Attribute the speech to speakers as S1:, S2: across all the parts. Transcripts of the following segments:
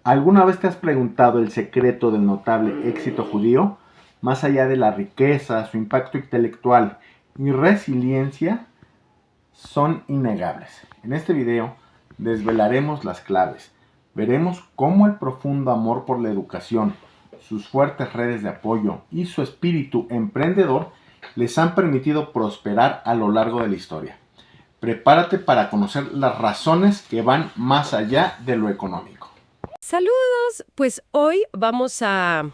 S1: ¿Alguna vez te has preguntado el secreto del notable éxito judío? Más allá de la riqueza, su impacto intelectual y resiliencia son innegables. En este video desvelaremos las claves. Veremos cómo el profundo amor por la educación, sus fuertes redes de apoyo y su espíritu emprendedor les han permitido prosperar a lo largo de la historia. Prepárate para conocer las razones que van más allá de lo económico.
S2: Saludos, pues hoy vamos a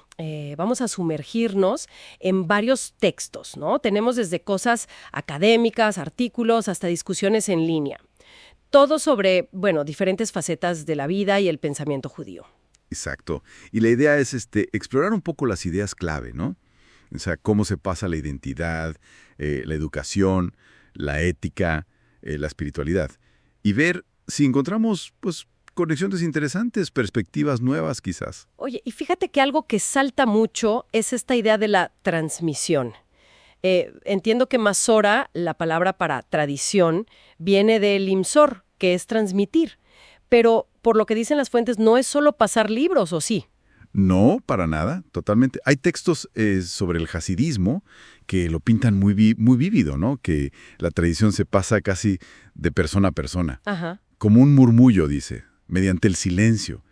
S2: sumergirnos en varios textos, ¿no? Tenemos desde cosas académicas, artículos, hasta discusiones en línea. Todo sobre, diferentes facetas de la vida y el pensamiento judío.
S3: Exacto. Y la idea es explorar un poco las ideas clave, ¿no? O sea, cómo se pasa la identidad, la educación, la ética, la espiritualidad. Y ver si encontramos, pues, conexiones interesantes, perspectivas nuevas quizás.
S2: Oye, y fíjate que algo que salta mucho es esta idea de la transmisión. Entiendo que Masora, la palabra para tradición, viene del imsor, que es transmitir. Pero, por lo que dicen las fuentes, no es solo pasar libros, ¿o sí?
S3: No, para nada, totalmente. Hay textos sobre el hasidismo que lo pintan muy vívido, ¿no? Que la tradición se pasa casi de persona a persona.
S2: Ajá.
S3: Como un murmullo, dice, mediante el silencio,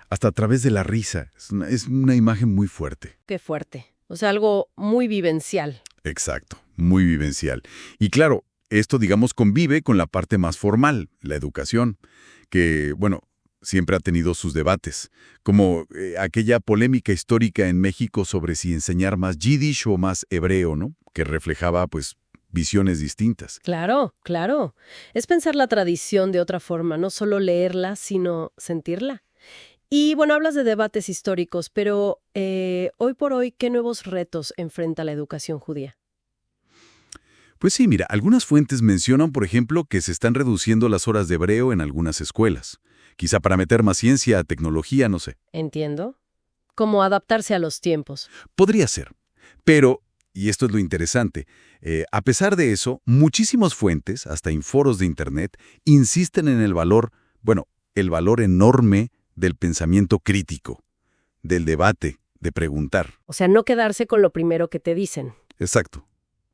S3: hasta a través de la risa. Es una imagen muy fuerte.
S2: Qué fuerte. O sea, algo muy vivencial.
S3: Exacto, muy vivencial. Y claro, esto, digamos, convive con la parte más formal, la educación, que, siempre ha tenido sus debates, como aquella polémica histórica en México sobre si enseñar más yiddish o más hebreo, ¿no? Que reflejaba, pues, visiones distintas.
S2: Claro, claro. Es pensar la tradición de otra forma, no solo leerla, sino sentirla. Y hablas de debates históricos, pero hoy por hoy, ¿qué nuevos retos enfrenta la educación judía?
S3: Pues sí, mira, algunas fuentes mencionan, por ejemplo, que se están reduciendo las horas de hebreo en algunas escuelas. Quizá para meter más ciencia, tecnología, no sé.
S2: Entiendo. ¿Cómo adaptarse a los tiempos?
S3: Podría ser. Pero, y esto es lo interesante, a pesar de eso, muchísimas fuentes, hasta en foros de Internet, insisten en el valor enorme del pensamiento crítico, del debate, de preguntar.
S2: O sea, no quedarse con lo primero que te dicen.
S3: Exacto.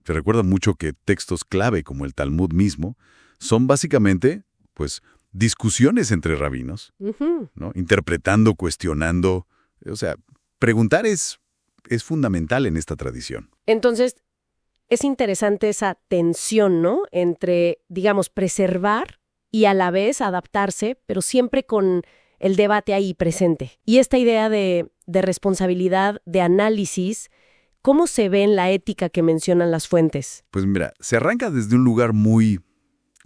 S3: Se recuerda mucho que textos clave como el Talmud mismo son básicamente, pues, discusiones entre rabinos, ¿no? Interpretando, cuestionando. O sea, preguntar es fundamental en esta tradición.
S2: Entonces, es interesante esa tensión, ¿no? Entre, digamos, preservar y a la vez adaptarse, pero siempre con el debate ahí presente. Y esta idea de responsabilidad, de análisis, ¿cómo se ve en la ética que mencionan las fuentes?
S3: Pues mira, se arranca desde un lugar muy,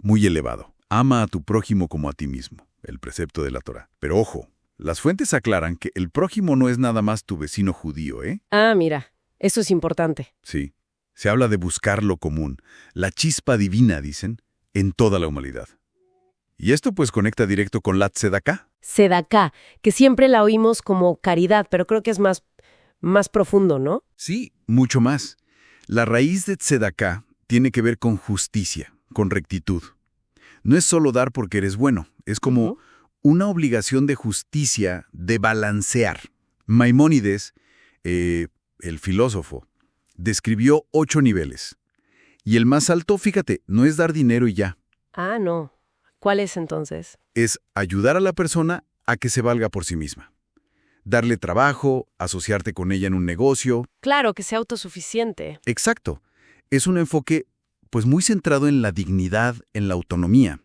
S3: muy elevado. Ama a tu prójimo como a ti mismo, el precepto de la Torá. Pero ojo, las fuentes aclaran que el prójimo no es nada más tu vecino judío, ¿eh?
S2: Ah, mira, eso es importante.
S3: Sí, se habla de buscar lo común, la chispa divina, dicen, en toda la humanidad. Y esto pues conecta directo con la tzedaká.
S2: Tzedaká, que siempre la oímos como caridad, pero creo que es más profundo, ¿no?
S3: Sí, mucho más. La raíz de tzedaká tiene que ver con justicia, con rectitud. No es solo dar porque eres bueno, es como una obligación de justicia, de balancear. Maimónides, el filósofo, describió 8 niveles. Y el más alto, fíjate, no es dar dinero y ya.
S2: Ah, no. ¿Cuál es entonces?
S3: Es ayudar a la persona a que se valga por sí misma. Darle trabajo, asociarte con ella en un negocio.
S2: Claro, que sea autosuficiente.
S3: Exacto. Es un enfoque pues muy centrado en la dignidad, en la autonomía.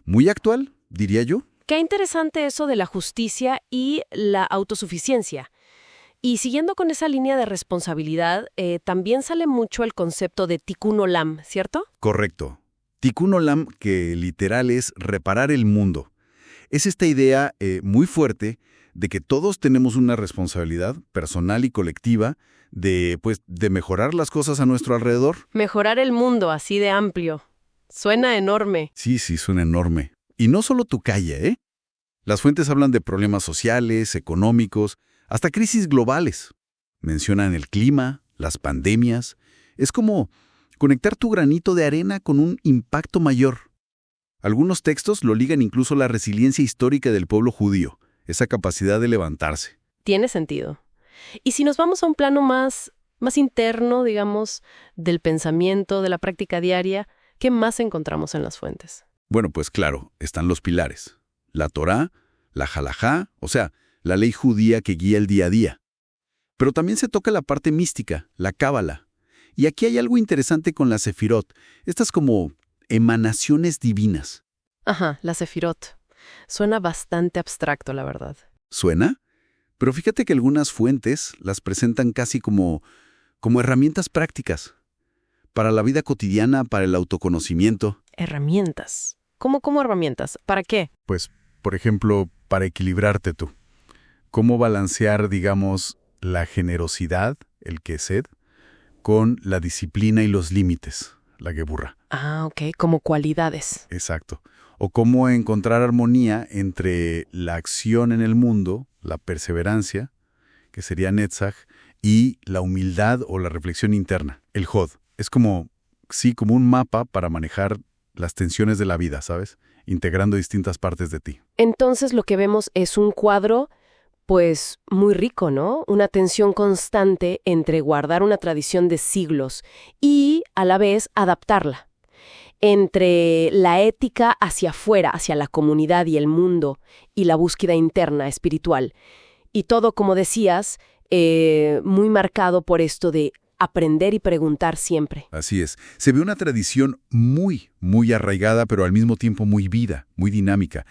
S3: Muy actual, diría yo.
S2: Qué interesante eso de la justicia y la autosuficiencia. Y siguiendo con esa línea de responsabilidad, también sale mucho el concepto de tikkun olam, ¿cierto?
S3: Correcto. Tikkun olam, que literal es reparar el mundo. Es esta idea muy fuerte de que todos tenemos una responsabilidad personal y colectiva de mejorar las cosas a nuestro alrededor.
S2: Mejorar el mundo así de amplio. Suena enorme.
S3: Sí, suena enorme. Y no solo tu calle, ¿eh? Las fuentes hablan de problemas sociales, económicos, hasta crisis globales. Mencionan el clima, las pandemias. Es como conectar tu granito de arena con un impacto mayor. Algunos textos lo ligan incluso a la resiliencia histórica del pueblo judío, esa capacidad de levantarse.
S2: Tiene sentido. Y si nos vamos a un plano más interno, digamos, del pensamiento, de la práctica diaria, ¿qué más encontramos en las fuentes?
S3: Bueno, pues claro, están los pilares. La Torá, la Halajá, o sea, la ley judía que guía el día a día. Pero también se toca la parte mística, la Cábala. Y aquí hay algo interesante con la Sefirot, estas como emanaciones divinas.
S2: Ajá, la Sefirot. Suena bastante abstracto, la verdad.
S3: ¿Suena? Pero fíjate que algunas fuentes las presentan casi como herramientas prácticas. Para la vida cotidiana, para el autoconocimiento.
S2: Herramientas. ¿Cómo herramientas? ¿Para qué?
S3: Pues, por ejemplo, para equilibrarte tú. ¿Cómo balancear, digamos, la generosidad, el kesed, con la disciplina y los límites, la geburra?
S2: Ah, ok, como cualidades.
S3: Exacto. O cómo encontrar armonía entre la acción en el mundo, la perseverancia, que sería Netzach, y la humildad o la reflexión interna, el Hod. Es como un mapa para manejar las tensiones de la vida, ¿sabes? Integrando distintas partes de ti.
S2: Entonces lo que vemos es un cuadro, pues, muy rico, ¿no? Una tensión constante entre guardar una tradición de siglos y, a la vez, adaptarla. Entre la ética hacia afuera, hacia la comunidad y el mundo, y la búsqueda interna, espiritual. Y todo, como decías, muy marcado por esto de aprender y preguntar siempre.
S3: Así es. Se ve una tradición muy, muy arraigada, pero al mismo tiempo muy viva, muy dinámica.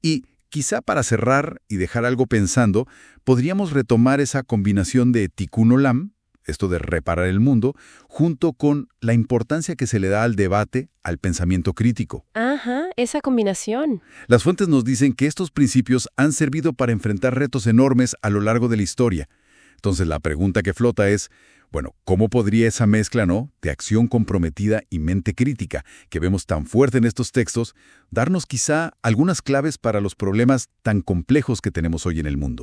S3: Y quizá para cerrar y dejar algo pensando, podríamos retomar esa combinación de Tikkun Olam, esto de reparar el mundo, junto con la importancia que se le da al debate, al pensamiento crítico.
S2: Ajá, esa combinación.
S3: Las fuentes nos dicen que estos principios han servido para enfrentar retos enormes a lo largo de la historia. Entonces la pregunta que flota es, bueno, ¿cómo podría esa mezcla, de acción comprometida y mente crítica, que vemos tan fuerte en estos textos, darnos quizá algunas claves para los problemas tan complejos que tenemos hoy en el mundo?